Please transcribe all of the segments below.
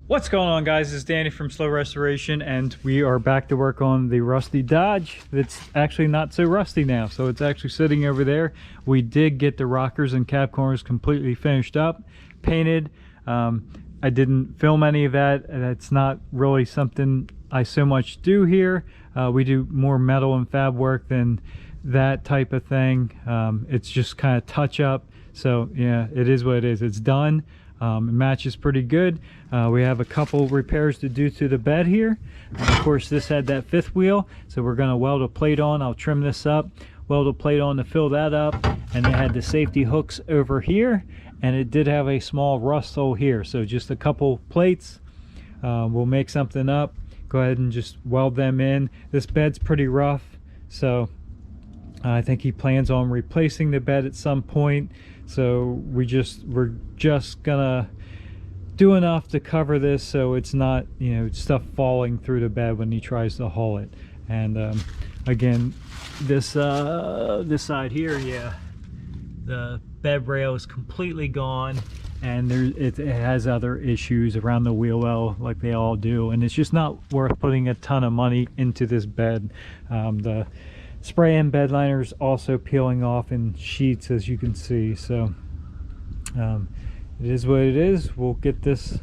What's going on, guys? It's Danny from Slow Restoration, and we are back to work on the rusty Dodge. It's actually not so rusty now, so it's actually sitting over there. We did get the rockers and cab corners completely finished up, painted. I didn't film any of that, and it's not really something I so much do here. We do more metal and fab work than that type of thing. It's just kind of touch up. So yeah, it is what it is. It's done. It matches pretty good. We have a couple repairs to do to the bed here. Of course, this had that fifth wheel, so we're going to weld a plate on. I'll trim this up, weld a plate on to fill that up, and they had the safety hooks over here, and it did have a small rust hole here. So just a couple plates. We'll make something up, go ahead and just weld them in. This bed's pretty rough, so I think he plans on replacing the bed at some point. So we're just gonna do enough to cover this so it's not, you know, stuff falling through the bed when he tries to haul it. And again, this side here, yeah, the bed rail is completely gone, and it has other issues around the wheel well, like they all do, and it's just not worth putting a ton of money into this bed. The spray and bed liners also peeling off in sheets, as you can see. So it is what it is. We'll get this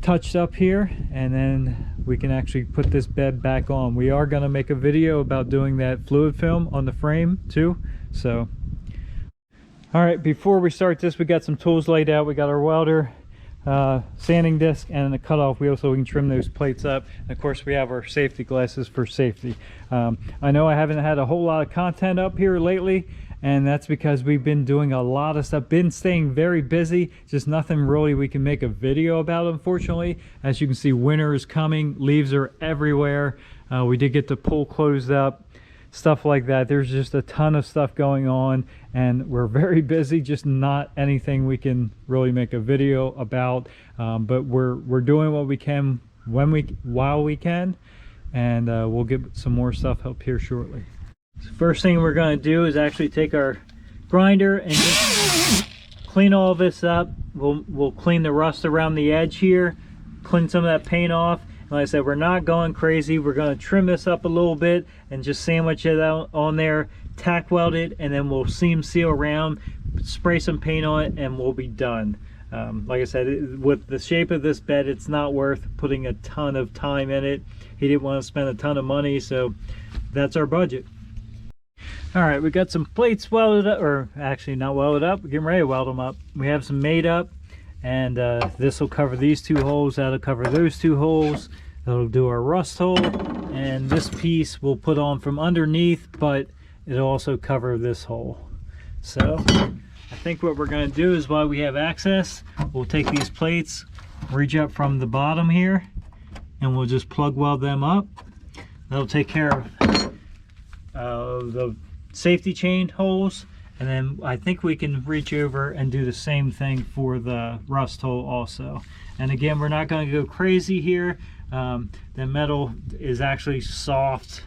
touched up here, and then we can actually put this bed back on. We are going to make a video about doing that fluid film on the frame too. So all right, before we start this, we got some tools laid out. We got our welder, sanding disc, and a cutoff wheel so we can trim those plates up. And of course, we have our safety glasses for safety. I know I haven't had a whole lot of content up here lately, and that's because we've been doing a lot of stuff, been staying very busy, just nothing really we can make a video about, unfortunately. As you can see, winter is coming, leaves are everywhere. We did get the pool closed up, stuff like that. There's just a ton of stuff going on, and we're very busy, just not anything we can really make a video about. But we're doing what we can while we can, and we'll get some more stuff up here shortly. So first thing we're going to do is actually take our grinder and just clean all this up. We'll clean the rust around the edge here, clean some of that paint off. Like I said, we're not going crazy. We're going to trim this up a little bit and just sandwich it out on there, tack weld it, and then we'll seam seal around, spray some paint on it, and we'll be done. Like I said, with the shape of this bed, it's not worth putting a ton of time in it. He didn't want to spend a ton of money, so that's our budget. All right, we got some plates welded up, or actually not welded up. We're getting ready to weld them up. We have some made up, and this will cover these two holes. That'll cover those two holes. That'll do our rust hole, and this piece we'll put on from underneath, but it'll also cover this hole. So I think what we're going to do is, while we have access, we'll take these plates, reach up from the bottom here, and we'll just plug weld them up. That'll take care of the safety chain holes, and then I think we can reach over and do the same thing for the rust hole also. And again, we're not going to go crazy here. The metal is actually soft.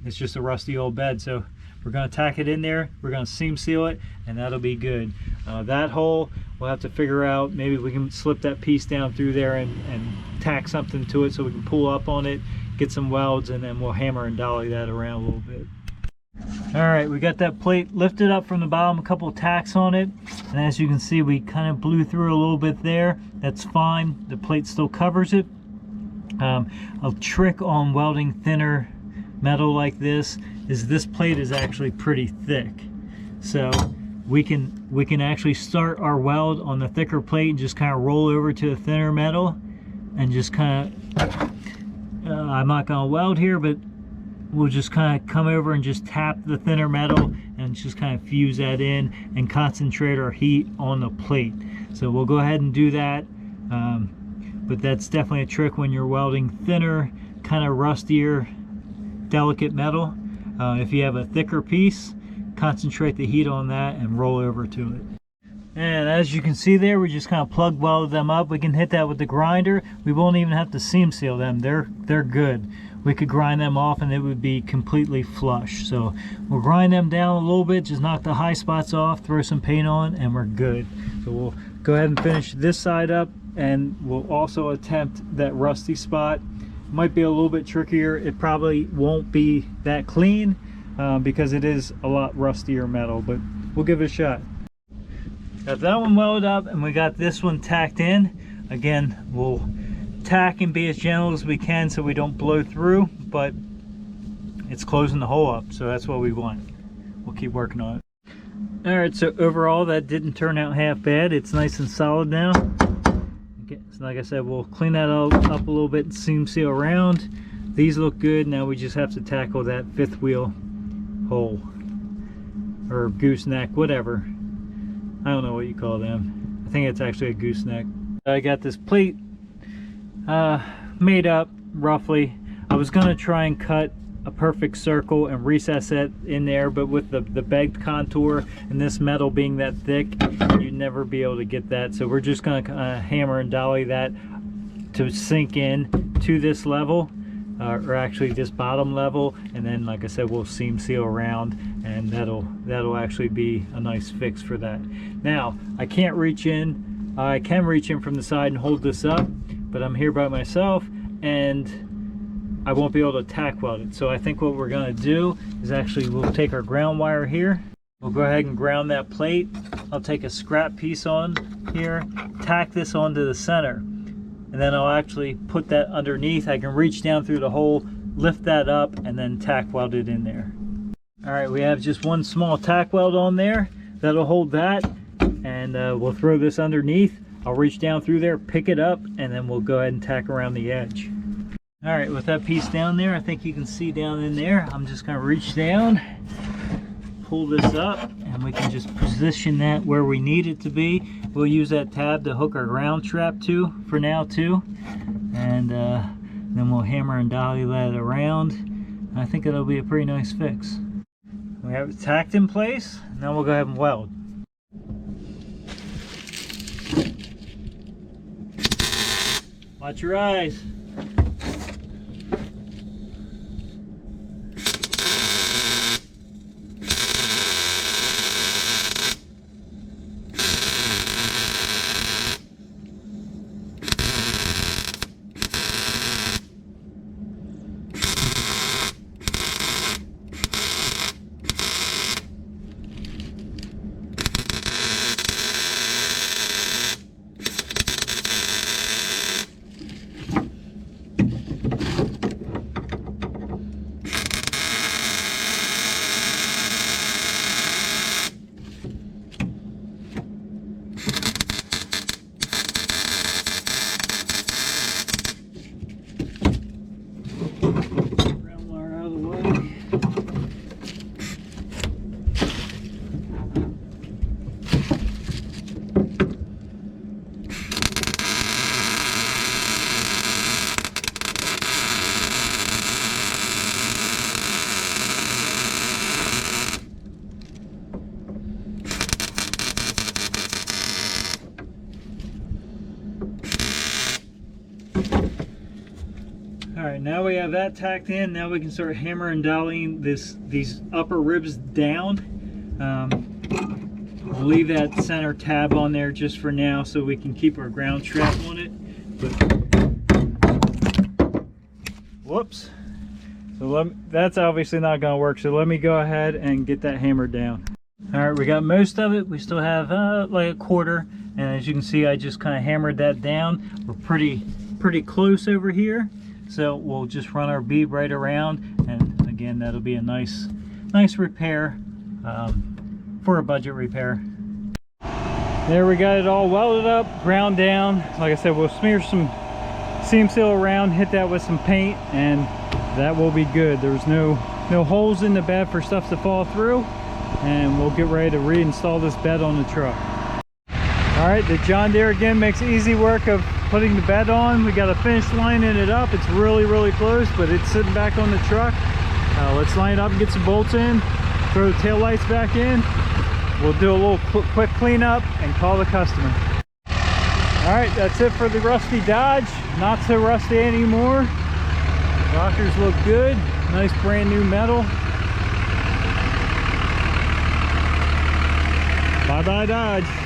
It's just a rusty old bed, so we're going to tack it in there. We're going to seam seal it, and that'll be good. That hole, we'll have to figure out, maybe we can slip that piece down through there and tack something to it so we can pull up on it, get some welds, and then we'll hammer and dolly that around a little bit. All right, we got that plate lifted up from the bottom, a couple of tacks on it, and as you can see, we kind of blew through a little bit there. That's fine, the plate still covers it. A trick on welding thinner metal like this is this plate is actually pretty thick, so we can actually start our weld on the thicker plate and just kind of roll over to the thinner metal and just kind of I'm not going to weld here, but we'll just kind of come over and just tap the thinner metal and just kind of fuse that in and concentrate our heat on the plate. So we'll go ahead and do that, but that's definitely a trick when you're welding thinner, kind of rustier, delicate metal. If you have a thicker piece, concentrate the heat on that and roll over to it. And as you can see there, we just kind of plug welded them up. We can hit that with the grinder. We won't even have to seam seal them. They're good. We could grind them off and it would be completely flush. So we'll grind them down a little bit, just knock the high spots off, throw some paint on, and we're good. So we'll go ahead and finish this side up, and we'll also attempt that rusty spot. Might be a little bit trickier. It probably won't be that clean because it is a lot rustier metal, but we'll give it a shot. Got that one welded up, and we got this one tacked in. Again, we'll tack and be as gentle as we can so we don't blow through, but it's closing the hole up, so that's what we want. We'll keep working on it. All right, so overall that didn't turn out half bad. It's nice and solid now. Okay, so like I said, we'll clean that up a little bit and seam seal around. These look good. Now we just have to tackle that fifth wheel hole or gooseneck, whatever. I don't know what you call them. I think it's actually a gooseneck. I got this plate made up roughly. I was gonna try and cut a perfect circle and recess it in there, but with the begged contour and this metal being that thick, you'd never be able to get that. So we're just gonna hammer and dolly that to sink in to this level, or actually this bottom level, and then like I said, we'll seam seal around, and that'll actually be a nice fix for that. Now I can't reach in. I can reach in from the side and hold this up, but I'm here by myself and I won't be able to tack weld it. So I think what we're gonna do is actually we'll take our ground wire here. We'll go ahead and ground that plate. I'll take a scrap piece on here, tack this onto the center, and then I'll actually put that underneath. I can reach down through the hole, lift that up, and then tack weld it in there. All right, we have just one small tack weld on there. That'll hold that, and we'll throw this underneath. I'll reach down through there, pick it up, and then we'll go ahead and tack around the edge. All right, with that piece down there, I think you can see down in there, I'm just gonna reach down, pull this up, and we can just position that where we need it to be. We'll use that tab to hook our ground trap to for now too, and then we'll hammer and dolly that around. I think it'll be a pretty nice fix. We have it tacked in place. Now we'll go ahead and weld. Watch your eyes. Alright, now we have that tacked in. Now we can start hammering and dollying these upper ribs down. We'll leave that center tab on there just for now so we can keep our ground trap on it. But, whoops. So that's obviously not going to work. So let me go ahead and get that hammered down. Alright, we got most of it. We still have like a quarter. And as you can see, I just kind of hammered that down. We're pretty close over here. So we'll just run our bead right around, and again, that'll be a nice repair for a budget repair. There, we got it all welded up, ground down. Like I said, we'll smear some seam seal around, hit that with some paint, and that will be good. There's no holes in the bed for stuff to fall through, and we'll get ready to reinstall this bed on the truck. All right, the John Deere again makes easy work of putting the bed on. We got to finish lining it up. It's really close, but it's sitting back on the truck. Let's line it up and get some bolts in, throw the tail lights back in. We'll do a little quick cleanup and call the customer. All right, that's it for the rusty Dodge. Not so rusty anymore. Rockers look good. Nice brand new metal. Bye bye Dodge.